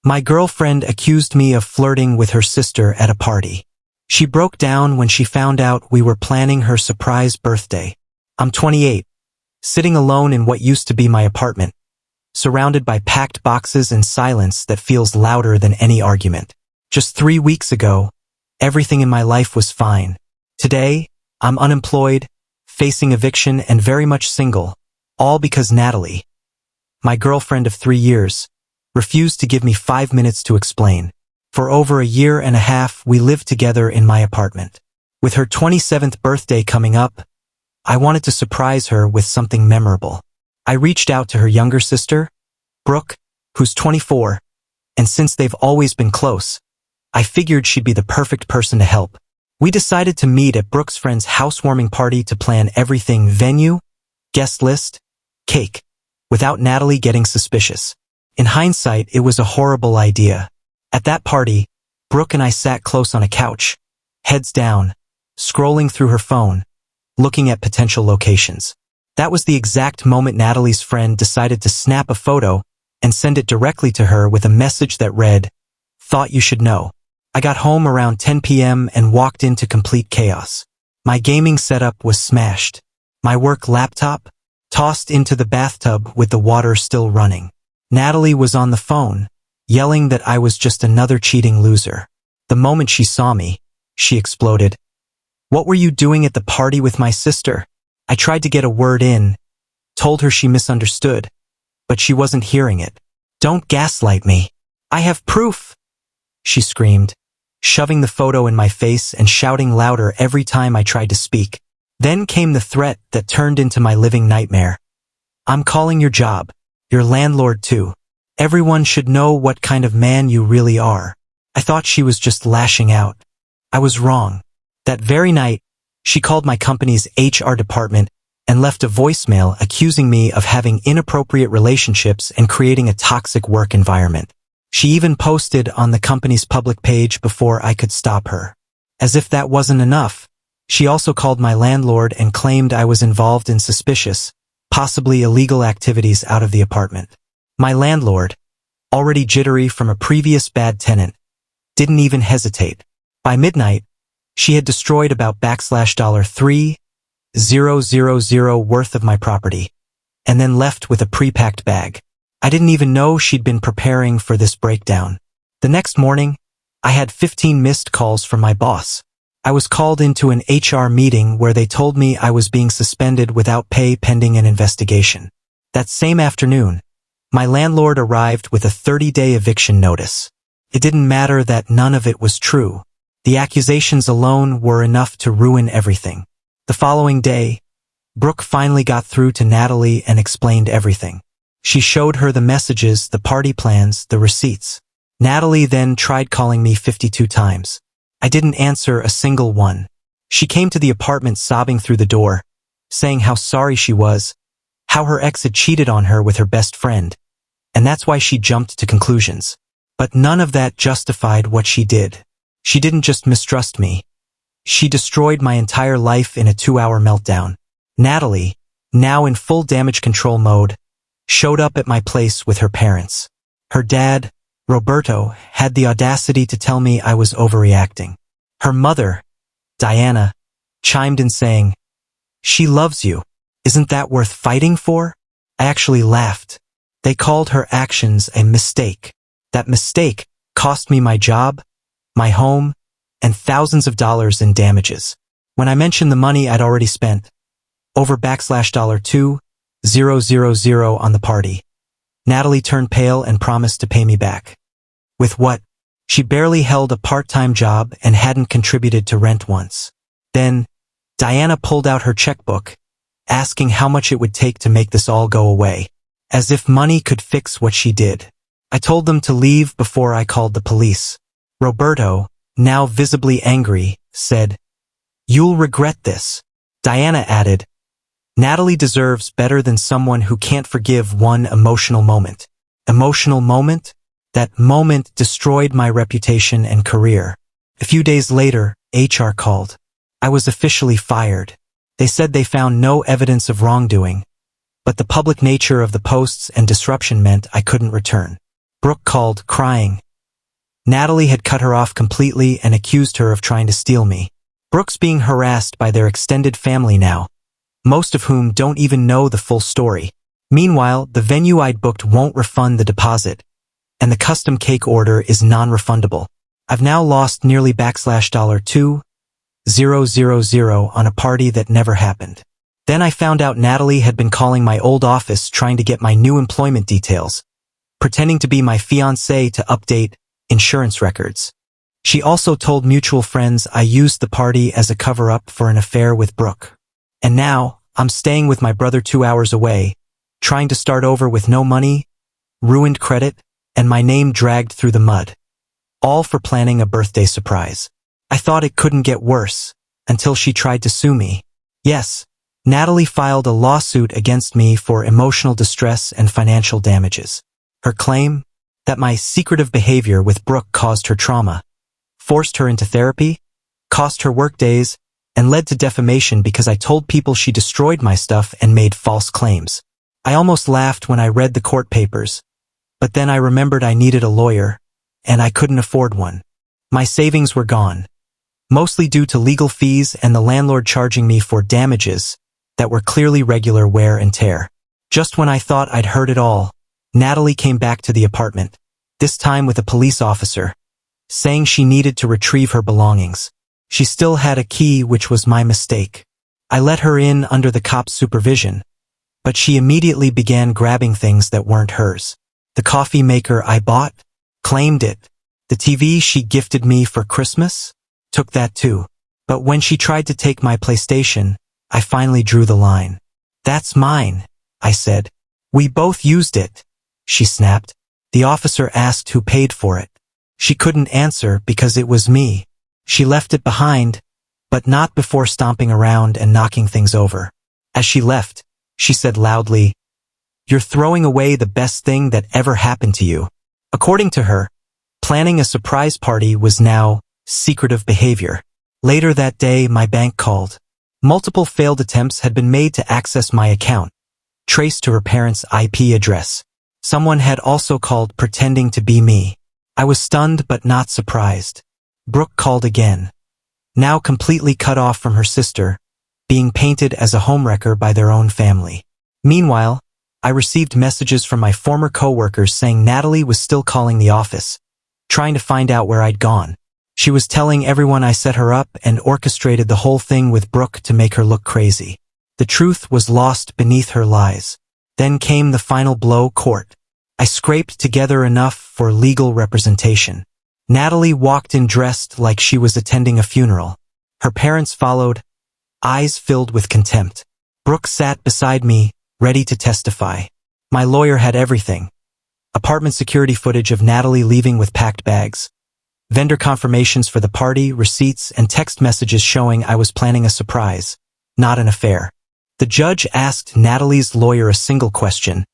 My girlfriend accused me of flirting with her sister at a party. She broke down when she found out we were planning her surprise birthday. I'm 28, sitting alone in what used to be my apartment, surrounded by packed boxes and silence that feels louder than any argument. Just 3 weeks ago, everything in my life was fine. Today, I'm unemployed, facing eviction and very much single, all because Natalie, my girlfriend of 3 years, refused to give me 5 minutes to explain. For over a year and a half, we lived together in my apartment. With her 27th birthday coming up, I wanted to surprise her with something memorable. I reached out to her younger sister, Brooke, who's 24, and since they've always been close, I figured she'd be the perfect person to help. We decided to meet at Brooke's friend's housewarming party to plan everything: venue, guest list, cake, without Natalie getting suspicious. In hindsight, it was a horrible idea. At that party, Brooke and I sat close on a couch, heads down, scrolling through her phone, looking at potential locations. That was the exact moment Natalie's friend decided to snap a photo and send it directly to her with a message that read, "Thought you should know." I got home around 10 p.m. and walked into complete chaos. My gaming setup was smashed. My work laptop tossed into the bathtub with the water still running. Natalie was on the phone, yelling that I was just another cheating loser. The moment she saw me, she exploded. "What were you doing at the party with my sister?" I tried to get a word in, told her she misunderstood, but she wasn't hearing it. "Don't gaslight me. I have proof," she screamed, shoving the photo in my face and shouting louder every time I tried to speak. Then came the threat that turned into my living nightmare. "I'm calling your job. Your landlord too. Everyone should know what kind of man you really are." I thought she was just lashing out. I was wrong. That very night, she called my company's HR department and left a voicemail accusing me of having inappropriate relationships and creating a toxic work environment. She even posted on the company's public page before I could stop her. As if that wasn't enough, she also called my landlord and claimed I was involved in suspicious, possibly illegal activities out of the apartment. My landlord, already jittery from a previous bad tenant, didn't even hesitate. By midnight, she had destroyed about $3,000 worth of my property, and then left with a pre-packed bag. I didn't even know she'd been preparing for this breakdown. The next morning, I had 15 missed calls from my boss. I was called into an HR meeting where they told me I was being suspended without pay pending an investigation. That same afternoon, my landlord arrived with a 30-day eviction notice. It didn't matter that none of it was true. The accusations alone were enough to ruin everything. The following day, Brooke finally got through to Natalie and explained everything. She showed her the messages, the party plans, the receipts. Natalie then tried calling me 52 times. I didn't answer a single one. She came to the apartment sobbing through the door, saying how sorry she was, how her ex had cheated on her with her best friend, and that's why she jumped to conclusions. But none of that justified what she did. She didn't just mistrust me. She destroyed my entire life in a 2-hour meltdown. Natalie, now in full damage control mode, showed up at my place with her parents. Her dad, Roberto, had the audacity to tell me I was overreacting. Her mother, Diana, chimed in saying, "She loves you. Isn't that worth fighting for?" I actually laughed. They called her actions a mistake. That mistake cost me my job, my home, and thousands of dollars in damages. When I mentioned the money I'd already spent, over $2,000 on the party, Natalie turned pale and promised to pay me back. With what? She barely held a part-time job and hadn't contributed to rent once. Then, Diana pulled out her checkbook, asking how much it would take to make this all go away, as if money could fix what she did. I told them to leave before I called the police. Roberto, now visibly angry, said, "You'll regret this." Diana added, "Natalie deserves better than someone who can't forgive one emotional moment." Emotional moment? That moment destroyed my reputation and career. A few days later, HR called. I was officially fired. They said they found no evidence of wrongdoing, but the public nature of the posts and disruption meant I couldn't return. Brooke called, crying. Natalie had cut her off completely and accused her of trying to steal me. Brooke's being harassed by their extended family now, most of whom don't even know the full story. Meanwhile, the venue I'd booked won't refund the deposit, and the custom cake order is non-refundable. I've now lost nearly $2,000 on a party that never happened. Then I found out Natalie had been calling my old office trying to get my new employment details, pretending to be my fiancé to update insurance records. She also told mutual friends I used the party as a cover-up for an affair with Brooke. And now, I'm staying with my brother 2 hours away, trying to start over with no money, ruined credit, and my name dragged through the mud. All for planning a birthday surprise. I thought it couldn't get worse, until she tried to sue me. Yes, Natalie filed a lawsuit against me for emotional distress and financial damages. Her claim? That my secretive behavior with Brooke caused her trauma, forced her into therapy, cost her work days, and led to defamation because I told people she destroyed my stuff and made false claims. I almost laughed when I read the court papers, but then I remembered I needed a lawyer, and I couldn't afford one. My savings were gone, mostly due to legal fees and the landlord charging me for damages that were clearly regular wear and tear. Just when I thought I'd heard it all, Natalie came back to the apartment, this time with a police officer, saying she needed to retrieve her belongings. She still had a key, which was my mistake. I let her in under the cop's supervision, but she immediately began grabbing things that weren't hers. The coffee maker I bought, claimed it. The TV she gifted me for Christmas, took that too. But when she tried to take my PlayStation, I finally drew the line. That's mine, I said. We both used it, she snapped. The officer asked who paid for it. She couldn't answer because it was me. She left it behind, but not before stomping around and knocking things over. As she left, she said loudly, "You're throwing away the best thing that ever happened to you." According to her, planning a surprise party was now secretive behavior. Later that day, my bank called. Multiple failed attempts had been made to access my account, traced to her parents' IP address. Someone had also called pretending to be me. I was stunned but not surprised. Brooke called again, now completely cut off from her sister, being painted as a homewrecker by their own family. Meanwhile, I received messages from my former coworkers saying Natalie was still calling the office, trying to find out where I'd gone. She was telling everyone I set her up and orchestrated the whole thing with Brooke to make her look crazy. The truth was lost beneath her lies. Then came the final blow, court. I scraped together enough for legal representation. Natalie walked in dressed like she was attending a funeral. Her parents followed, eyes filled with contempt. Brooke sat beside me, ready to testify. My lawyer had everything. Apartment security footage of Natalie leaving with packed bags, vendor confirmations for the party, receipts, and text messages showing I was planning a surprise, not an affair. The judge asked Natalie's lawyer a single question.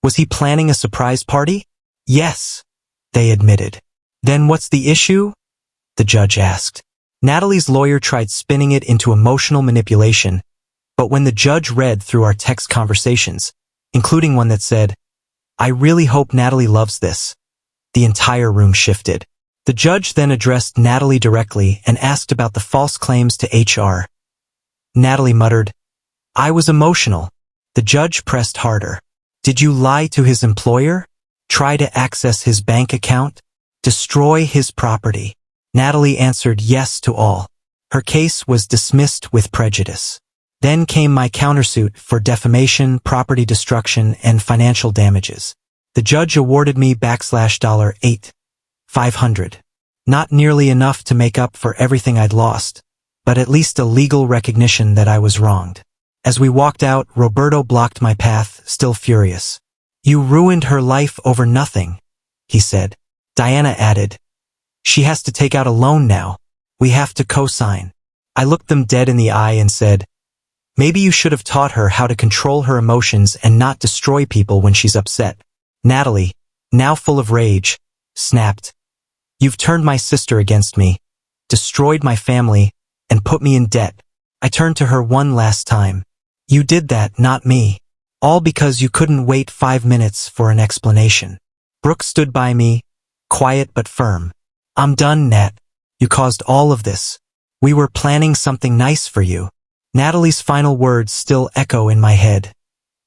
Was he planning a surprise party? Yes, they admitted. Then what's the issue? The judge asked. Natalie's lawyer tried spinning it into emotional manipulation, but when the judge read through our text conversations, including one that said, "I really hope Natalie loves this," the entire room shifted. The judge then addressed Natalie directly and asked about the false claims to HR. Natalie muttered, "I was emotional." The judge pressed harder. "Did you lie to his employer? Try to access his bank account? Destroy his property?" Natalie answered yes to all. Her case was dismissed with prejudice. Then came my countersuit for defamation, property destruction, and financial damages. The judge awarded me $8,500. Not nearly enough to make up for everything I'd lost, but at least a legal recognition that I was wronged. As we walked out, Roberto blocked my path, still furious. "You ruined her life over nothing," he said. Diana added, "She has to take out a loan now. We have to co-sign." I looked them dead in the eye and said, "Maybe you should have taught her how to control her emotions and not destroy people when she's upset." Natalie, now full of rage, snapped, "You've turned my sister against me, destroyed my family, and put me in debt." I turned to her one last time. "You did that, not me. All because you couldn't wait 5 minutes for an explanation." Brooke stood by me, quiet but firm. I'm done, Nat. You caused all of this. We were planning something nice for you. Natalie's final words still echo in my head.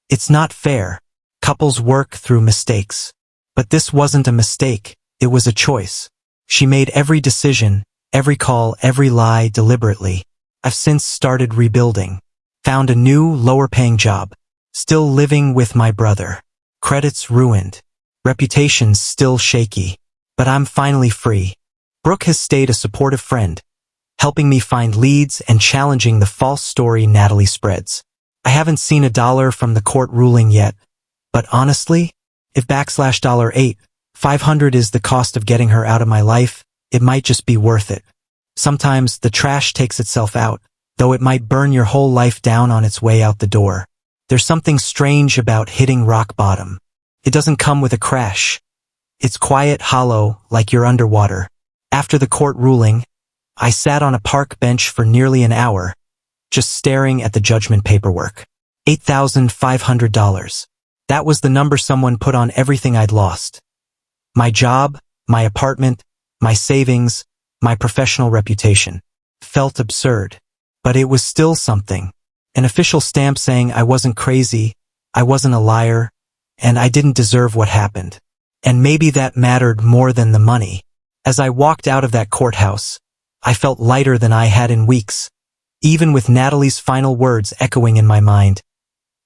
It's not fair. Couples work through mistakes. But this wasn't a mistake, it was a choice. She made every decision, every call, every lie deliberately. I've since started rebuilding. Found a new, lower-paying job. Still living with my brother. Credits ruined. Reputation's still shaky. But I'm finally free. Brooke has stayed a supportive friend, helping me find leads and challenging the false story Natalie spreads. I haven't seen $1 from the court ruling yet, but honestly, if $8,500 is the cost of getting her out of my life, it might just be worth it. Sometimes the trash takes itself out, though it might burn your whole life down on its way out the door. There's something strange about hitting rock bottom. It doesn't come with a crash. It's quiet, hollow, like you're underwater. After the court ruling, I sat on a park bench for nearly an hour, just staring at the judgment paperwork. $8,500. That was the number someone put on everything I'd lost. My job, my apartment, my savings, my professional reputation. Felt absurd. But it was still something. An official stamp saying I wasn't crazy, I wasn't a liar, and I didn't deserve what happened. And maybe that mattered more than the money. As I walked out of that courthouse, I felt lighter than I had in weeks, even with Natalie's final words echoing in my mind.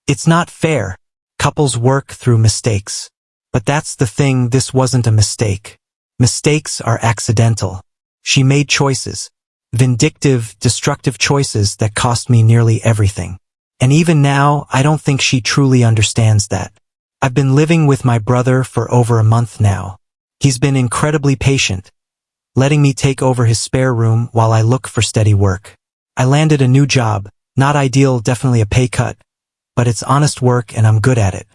It's not fair. Couples work through mistakes. But that's the thing, this wasn't a mistake. Mistakes are accidental. She made choices. Vindictive, destructive choices that cost me nearly everything. And even now, I don't think she truly understands that. I've been living with my brother for over a month now. He's been incredibly patient, letting me take over his spare room while I look for steady work. I landed a new job, not ideal, definitely a pay cut, but it's honest work and I'm good at it.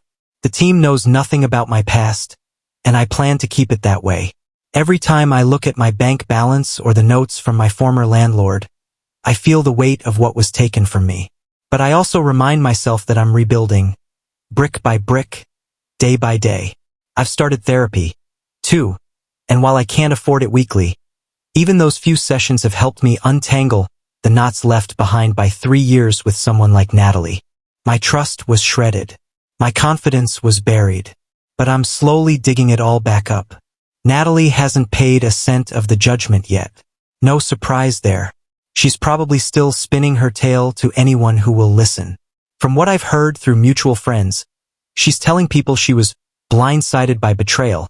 The team knows nothing about my past, and I plan to keep it that way. Every time I look at my bank balance or the notes from my former landlord, I feel the weight of what was taken from me. But I also remind myself that I'm rebuilding, brick by brick, day by day. I've started therapy, too, and while I can't afford it weekly, even those few sessions have helped me untangle the knots left behind by 3 years with someone like Natalie. My trust was shredded. My confidence was buried. But I'm slowly digging it all back up. Natalie hasn't paid a cent of the judgment yet. No surprise there. She's probably still spinning her tale to anyone who will listen. From what I've heard through mutual friends, she's telling people she was blindsided by betrayal,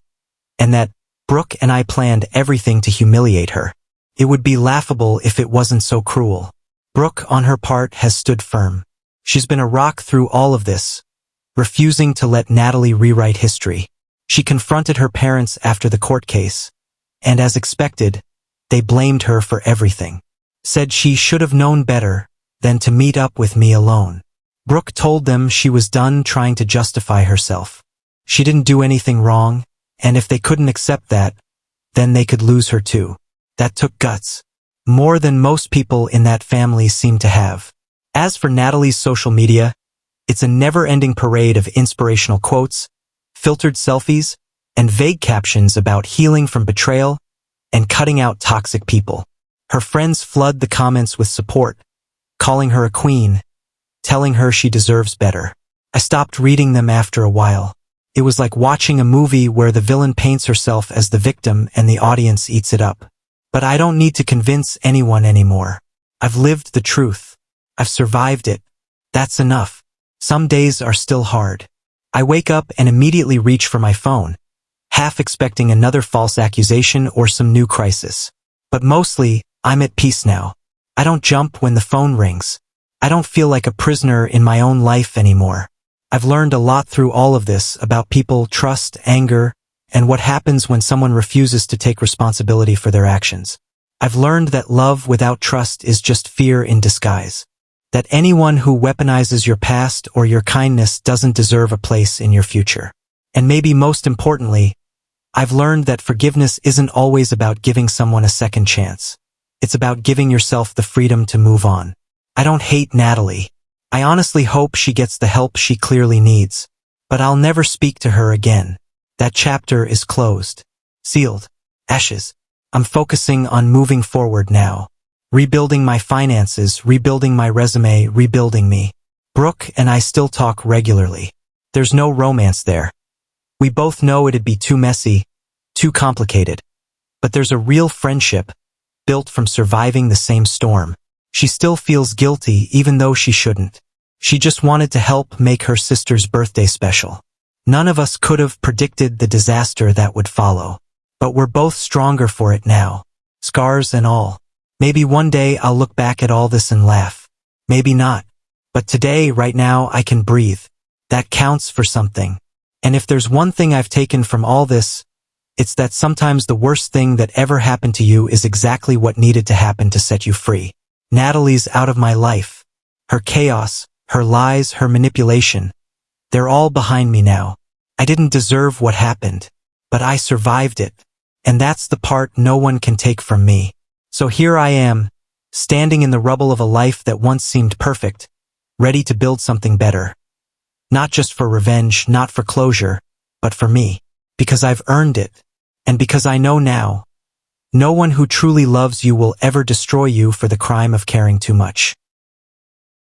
and that Brooke and I planned everything to humiliate her. It would be laughable if it wasn't so cruel. Brooke, on her part, has stood firm. She's been a rock through all of this, refusing to let Natalie rewrite history. She confronted her parents after the court case, and as expected, they blamed her for everything. Said she should have known better than to meet up with me alone. Brooke told them she was done trying to justify herself. She didn't do anything wrong, and if they couldn't accept that, then they could lose her too. That took guts. More than most people in that family seem to have. As for Natalie's social media, it's a never-ending parade of inspirational quotes, filtered selfies, and vague captions about healing from betrayal and cutting out toxic people. Her friends flood the comments with support, calling her a queen, telling her she deserves better. I stopped reading them after a while. It was like watching a movie where the villain paints herself as the victim and the audience eats it up. But I don't need to convince anyone anymore. I've lived the truth. I've survived it. That's enough. Some days are still hard. I wake up and immediately reach for my phone, half expecting another false accusation or some new crisis. But mostly, I'm at peace now. I don't jump when the phone rings. I don't feel like a prisoner in my own life anymore. I've learned a lot through all of this about people, trust, anger, and what happens when someone refuses to take responsibility for their actions. I've learned that love without trust is just fear in disguise. That anyone who weaponizes your past or your kindness doesn't deserve a place in your future. And maybe most importantly, I've learned that forgiveness isn't always about giving someone a second chance. It's about giving yourself the freedom to move on. I don't hate Natalie. I honestly hope she gets the help she clearly needs. But I'll never speak to her again. That chapter is closed. Sealed. Ashes. I'm focusing on moving forward now. Rebuilding my finances, rebuilding my resume, rebuilding me. Brooke and I still talk regularly. There's no romance there. We both know it'd be too messy, too complicated. But there's a real friendship, built from surviving the same storm. She still feels guilty even though she shouldn't. She just wanted to help make her sister's birthday special. None of us could have predicted the disaster that would follow. But we're both stronger for it now. Scars and all. Maybe one day I'll look back at all this and laugh. Maybe not. But today, right now, I can breathe. That counts for something. And if there's one thing I've taken from all this, it's that sometimes the worst thing that ever happened to you is exactly what needed to happen to set you free. Natalie's out of my life. Her chaos, her lies, her manipulation. They're all behind me now. I didn't deserve what happened, but I survived it. And that's the part no one can take from me. So here I am, standing in the rubble of a life that once seemed perfect, ready to build something better. Not just for revenge, not for closure, but for me. Because I've earned it. And because I know now, no one who truly loves you will ever destroy you for the crime of caring too much.